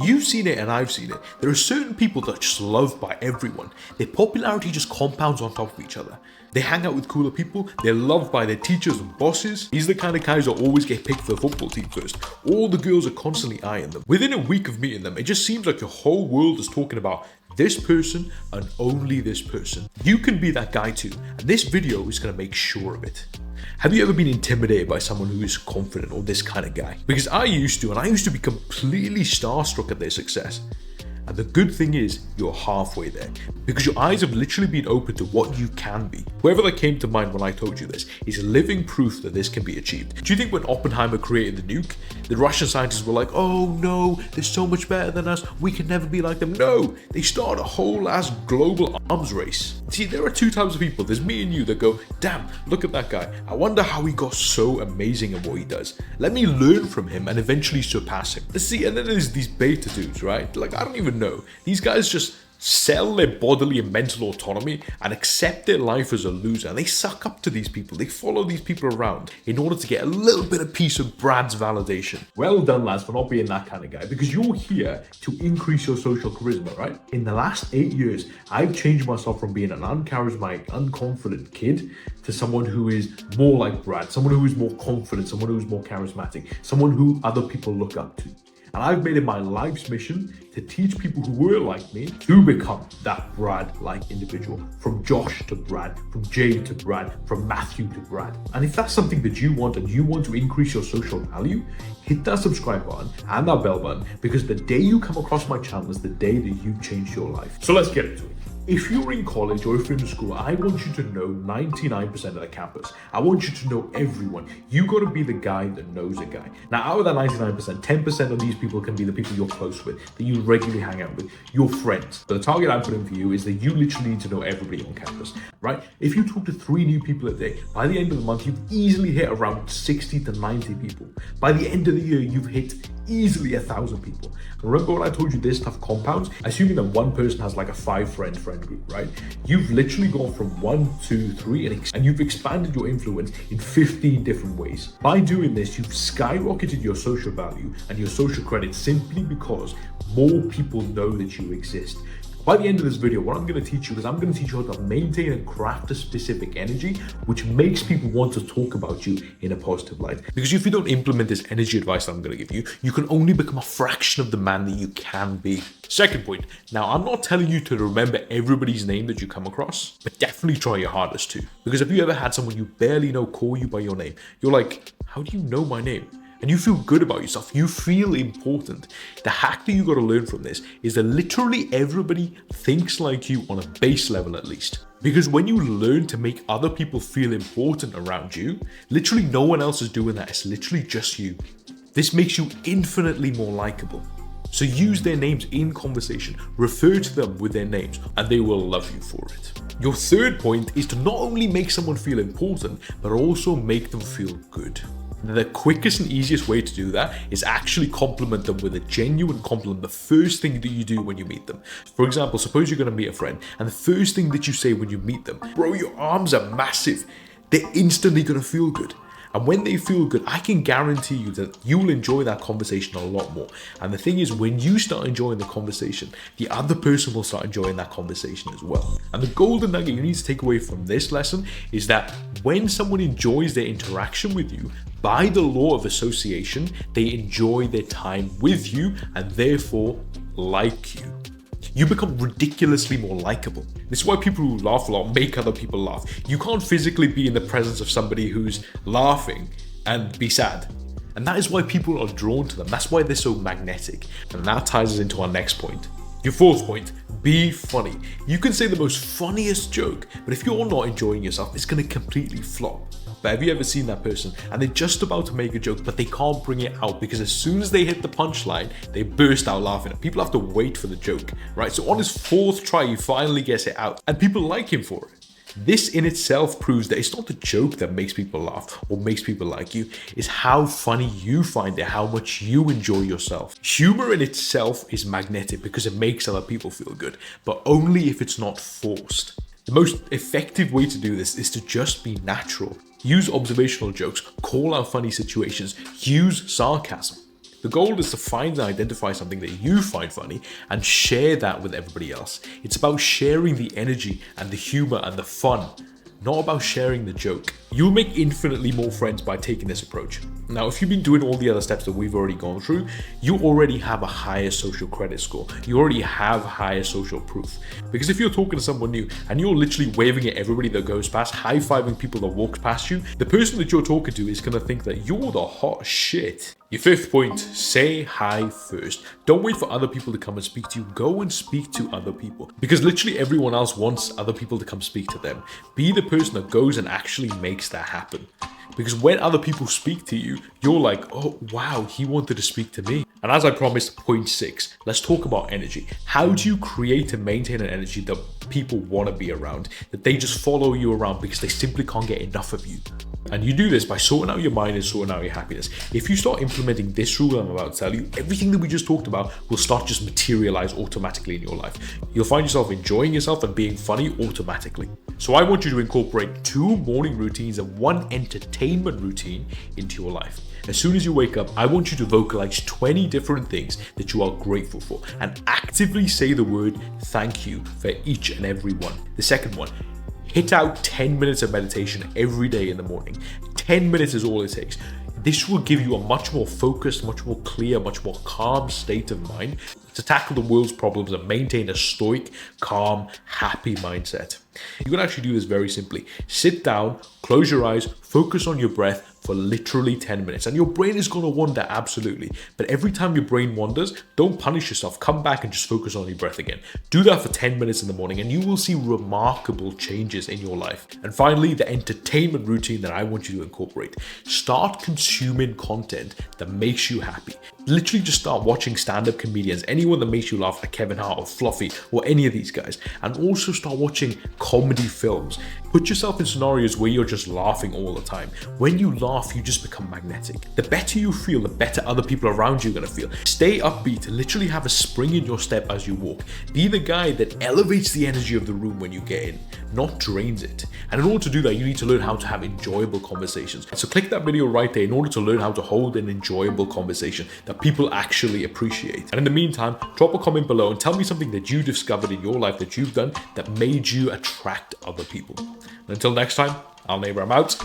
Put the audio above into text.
You've seen it and I've seen it. There are certain people that are just loved by everyone. Their popularity just compounds on top of each other. They hang out with cooler people, they're loved by their teachers and bosses. These are the kind of guys that always get picked for the football team first. All the girls are constantly eyeing them. Within a week of meeting them, it just seems like your whole world is talking about this person and only this person. You can be that guy too, and this video is going to make sure of it. Have you ever been intimidated by someone who is confident or this kind of guy? Because I used to, and I used to be completely starstruck at their success. And the good thing is, you're halfway there, because your eyes have literally been open to what you can be. Whoever that came to mind when I told you this is living proof that this can be achieved. Do you think when Oppenheimer created the nuke, the Russian scientists were like, oh no, they're so much better than us, we can never be like them? No, they started a whole ass global arms race. See, there are two types of people. There's me and you that go, damn, look at that guy. I wonder how he got so amazing at what he does. Let me learn from him and eventually surpass him. See, and then there's these beta dudes, right? Like, I don't even know. These guys just sell their bodily and mental autonomy and accept their life as a loser. And they suck up to these people. They follow these people around in order to get a little bit of piece of Brad's validation. Well done, lads, for not being that kind of guy, because you're here to increase your social charisma, right? In the last 8 years, I've changed myself from being an uncharismatic, unconfident kid to someone who is more like Brad, someone who is more confident, someone who is more charismatic, someone who other people look up to. And I've made it my life's mission to teach people who were like me to become that Brad-like individual. From Josh to Brad, from Jay to Brad, from Matthew to Brad. And if that's something that you want and you want to increase your social value, hit that subscribe button and that bell button, because the day you come across my channel is the day that you change your life. So let's get into it. If you're in college or if you're in school, I want you to know 99% of the campus. I want you to know everyone. You got to be the guy that knows a guy. Now, out of that 99%, 10% of these people can be the people you're close with, that you regularly hang out with, your friends. But the target I'm putting for you is that you literally need to know everybody on campus, right? If you talk to 3 new people a day, by the end of the month, you've easily hit around 60 to 90 people. By the end of the year, you've hit easily 1,000 people. Remember when I told you this stuff compounds? Assuming that one person has like a 5-friend friend group, right? You've literally gone from 1, 2, 3, and you've expanded your influence in 15 different ways. By doing this, you've skyrocketed your social value and your social credit simply because more people know that you exist. By the end of this video, what I'm going to teach you is I'm going to teach you how to maintain and craft a specific energy which makes people want to talk about you in a positive light. Because if you don't implement this energy advice that I'm going to give you, you can only become a fraction of the man that you can be. Second point. Now, I'm not telling you to remember everybody's name that you come across, but definitely try your hardest to. Because have you ever had someone you barely know call you by your name? You're like, how do you know my name? And you feel good about yourself. You feel important. The hack that you got to learn from this is that literally everybody thinks like you on a base level at least. Because when you learn to make other people feel important around you, literally no one else is doing that. It's literally just you. This makes you infinitely more likable. So use their names in conversation, refer to them with their names, and they will love you for it. Your third point is to not only make someone feel important, but also make them feel good. The quickest and easiest way to do that is actually compliment them with a genuine compliment the first thing that you do when you meet them. For example, suppose you're going to meet a friend and the first thing that you say when you meet them, bro, your arms are massive. They're instantly going to feel good. And when they feel good, I can guarantee you that you'll enjoy that conversation a lot more. And the thing is, when you start enjoying the conversation, the other person will start enjoying that conversation as well. And the golden nugget you need to take away from this lesson is that when someone enjoys their interaction with you, by the law of association, they enjoy their time with you and therefore like you. You become ridiculously more likable. This is why people who laugh a lot make other people laugh. You can't physically be in the presence of somebody who's laughing and be sad. And that is why people are drawn to them. That's why they're so magnetic. And that ties us into our next point. Your fourth point, be funny. You can say the most funniest joke, but if you're not enjoying yourself, it's going to completely flop. But have you ever seen that person and they're just about to make a joke, but they can't bring it out because as soon as they hit the punchline, they burst out laughing. People have to wait for the joke, right? So on his 4th try, he finally gets it out and people like him for it. This in itself proves that it's not the joke that makes people laugh or makes people like you, it's how funny you find it, how much you enjoy yourself. Humor in itself is magnetic because it makes other people feel good, but only if it's not forced. The most effective way to do this is to just be natural. Use observational jokes, call out funny situations, use sarcasm. The goal is to find and identify something that you find funny and share that with everybody else. It's about sharing the energy and the humor and the fun, not about sharing the joke. You'll make infinitely more friends by taking this approach. Now, if you've been doing all the other steps that we've already gone through, you already have a higher social credit score. You already have higher social proof. Because if you're talking to someone new and you're literally waving at everybody that goes past, high-fiving people that walk past you, the person that you're talking to is going to think that you're the hot shit. Your fifth point, say hi first. Don't wait for other people to come and speak to you. Go and speak to other people. Because literally everyone else wants other people to come speak to them. Be the person that goes and actually makes that happen. Because when other people speak to you, you're like, oh wow, he wanted to speak to me. And as I promised, point 6, let's talk about energy. How do you create and maintain an energy that people want to be around, that they just follow you around because they simply can't get enough of you? And you do this by sorting out your mind and sorting out your happiness. If you start implementing this rule I'm about to tell you, everything that we just talked about will start just materialize automatically in your life. You'll find yourself enjoying yourself and being funny automatically. So I want you to incorporate 2 morning routines and 1 entertainment routine into your life. As soon as you wake up, I want you to vocalize 20 different things that you are grateful for and actively say the word thank you for each and every one. The second one, hit out 10 minutes of meditation every day in the morning. 10 minutes is all it takes. This will give you a much more focused, much more clear, much more calm state of mind to tackle the world's problems and maintain a stoic, calm, happy mindset. You can actually do this very simply. Sit down, close your eyes, focus on your breath for literally 10 minutes. And your brain is going to wander, absolutely. But every time your brain wanders, don't punish yourself. Come back and just focus on your breath again. Do that for 10 minutes in the morning and you will see remarkable changes in your life. And finally, the entertainment routine that I want you to incorporate. Start consuming content that makes you happy. Literally just start watching stand-up comedians, anyone that makes you laugh, like Kevin Hart or Fluffy or any of these guys. And also start watching comedy films. Put yourself in scenarios where you're just laughing all the time. When you laugh, you just become magnetic. The better you feel, the better other people around you are gonna feel. Stay upbeat, literally have a spring in your step as you walk. Be the guy that elevates the energy of the room when you get in, not drains it. And in order to do that, you need to learn how to have enjoyable conversations. So click that video right there in order to learn how to hold an enjoyable conversation that people actually appreciate. And in the meantime, drop a comment below and tell me something that you discovered in your life that you've done that made you attract other people. And until next time, I'm out.